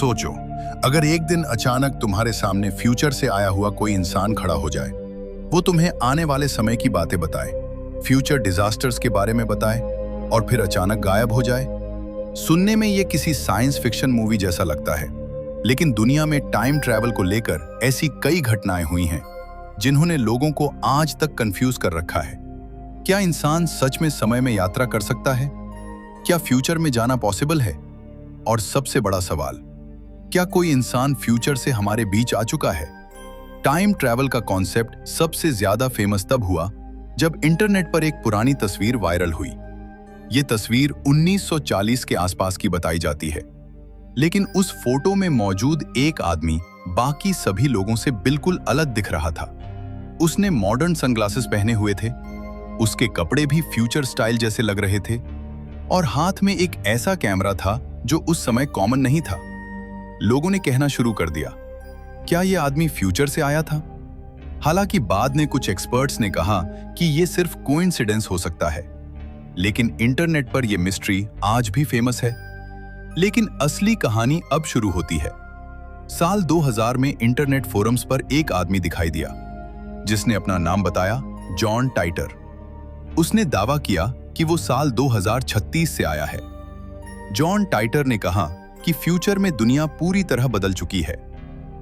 सोचो, अगर एक दिन अचानक तुम्हारे सामने फ्यूचर से आया हुआ कोई इंसान खड़ा हो जाए, वो तुम्हें आने वाले समय की बातें बताए, फ्यूचर डिजास्टर्स के बारे में बताए और फिर अचानक गायब हो जाए। सुनने में ये किसी साइंस फिक्शन मूवी जैसा लगता है, लेकिन दुनिया में टाइम ट्रैवल को लेकर ऐसी कई घटनाएं हुई हैं जिन्होंने लोगों को आज तक कंफ्यूज कर रखा है। क्या इंसान सच में समय में यात्रा कर सकता है? क्या फ्यूचर में जाना पॉसिबल है? और सबसे बड़ा सवाल, क्या कोई इंसान फ्यूचर से हमारे बीच आ चुका है? टाइम ट्रैवल का कॉन्सेप्ट सबसे ज्यादा फेमस तब हुआ जब इंटरनेट पर एक पुरानी तस्वीर वायरल हुई। ये तस्वीर 1940 के आसपास की बताई जाती है, लेकिन उस फोटो में मौजूद एक आदमी बाकी सभी लोगों से बिल्कुल अलग दिख रहा था। उसने मॉडर्न सनग्लासेस पहने हुए थे, उसके कपड़े भी फ्यूचर स्टाइल जैसे लग रहे थे और हाथ में एक ऐसा कैमरा था जो उस समय कॉमन नहीं था। लोगों ने कहना शुरू कर दिया, क्या यह आदमी फ्यूचर से आया था? हालांकि बाद में कुछ एक्सपर्ट्स ने कहा कि यह सिर्फ कोइंसिडेंस हो सकता है, लेकिन इंटरनेट पर यह मिस्ट्री आज भी फेमस है। लेकिन असली कहानी अब शुरू होती है। साल 2000 में इंटरनेट फोरम्स पर एक आदमी दिखाई दिया जिसने अपना नाम बताया, जॉन टाइटर। उसने दावा किया कि वो साल 2036 से आया है। जॉन टाइटर ने कहा कि फ्यूचर में दुनिया पूरी तरह बदल चुकी है।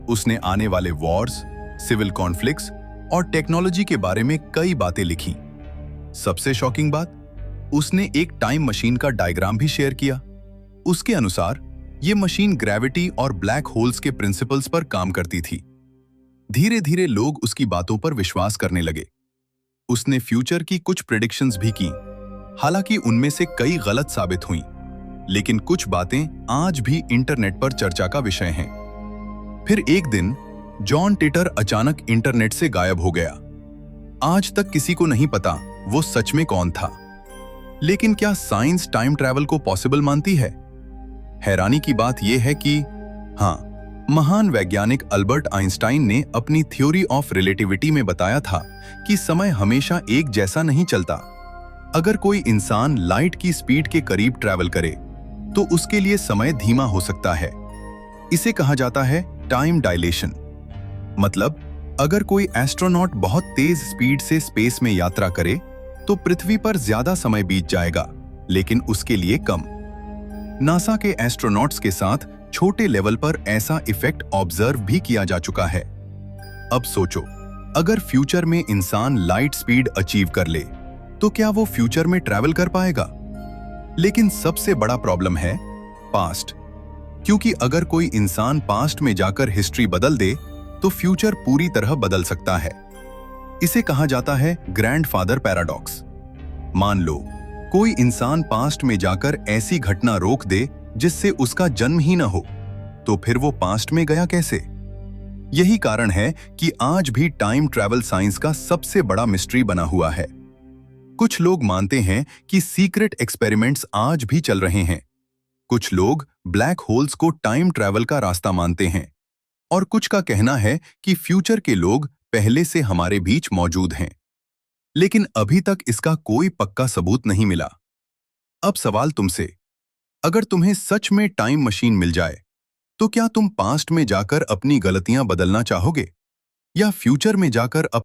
उसने आने वाले वॉर्स, सिविल कॉन्फ्लिक्ट्स और टेक्नोलॉजी के बारे में कई बातें लिखी। सबसे शॉकिंग बात, उसने एक टाइम मशीन का डायग्राम भी शेयर किया। उसके अनुसार यह मशीन ग्रेविटी और ब्लैक होल्स के प्रिंसिपल्स पर काम करती थी। धीरे धीरे लोग उसकी बातों पर विश्वास करने लगे। उसने फ्यूचर की कुछ प्रेडिक्शंस भी की, हालांकि उनमें से कई गलत साबित हुईं, लेकिन कुछ बातें आज भी इंटरनेट पर चर्चा का विषय हैं। फिर एक दिन जॉन टाइटर अचानक इंटरनेट से गायब हो गया। आज तक किसी को नहीं पता वो सच में कौन था। लेकिन क्या साइंस टाइम ट्रैवल को पॉसिबल मानती है? हैरानी की बात यह है कि हाँ, महान वैज्ञानिक अल्बर्ट आइंस्टाइन ने अपनी थ्योरी ऑफ रिलेटिविटी में बताया था कि समय हमेशा एक जैसा नहीं चलता। अगर कोई इंसान लाइट की स्पीड के करीब ट्रैवल करे तो उसके लिए समय धीमा हो सकता है। इसे कहा जाता है टाइम डायलेशन। मतलब, अगर कोई एस्ट्रोनॉट बहुत तेज स्पीड से स्पेस में यात्रा करे तो पृथ्वी पर ज्यादा समय बीत जाएगा, लेकिन उसके लिए कम। नासा के एस्ट्रोनॉट्स के साथ छोटे लेवल पर ऐसा इफेक्ट ऑब्जर्व भी किया जा चुका है। अब सोचो, अगर फ्यूचर में इंसान लाइट स्पीड अचीव कर ले तो क्या वो फ्यूचर में ट्रैवल कर पाएगा? लेकिन सबसे बड़ा प्रॉब्लम है पास्ट, क्योंकि अगर कोई इंसान पास्ट में जाकर हिस्ट्री बदल दे तो फ्यूचर पूरी तरह बदल सकता है। इसे कहा जाता है ग्रैंडफादर पैराडॉक्स। मान लो कोई इंसान पास्ट में जाकर ऐसी घटना रोक दे जिससे उसका जन्म ही न हो, तो फिर वो पास्ट में गया कैसे? यही कारण है कि आज भी टाइम ट्रैवल साइंस का सबसे बड़ा मिस्ट्री बना हुआ है। कुछ लोग मानते हैं कि सीक्रेट एक्सपेरिमेंट्स आज भी चल रहे हैं। कुछ लोग ब्लैक होल्स को टाइम ट्रैवल का रास्ता मानते हैं और कुछ का कहना है कि फ्यूचर के लोग पहले से हमारे बीच मौजूद हैं। लेकिन अभी तक इसका कोई पक्का सबूत नहीं मिला। अब सवाल तुमसे, अगर तुम्हें सच में टाइम मशीन मिल जाए तो क्या तुम पास्ट में जाकर अपनी गलतियां बदलना चाहोगे या फ्यूचर में जाकर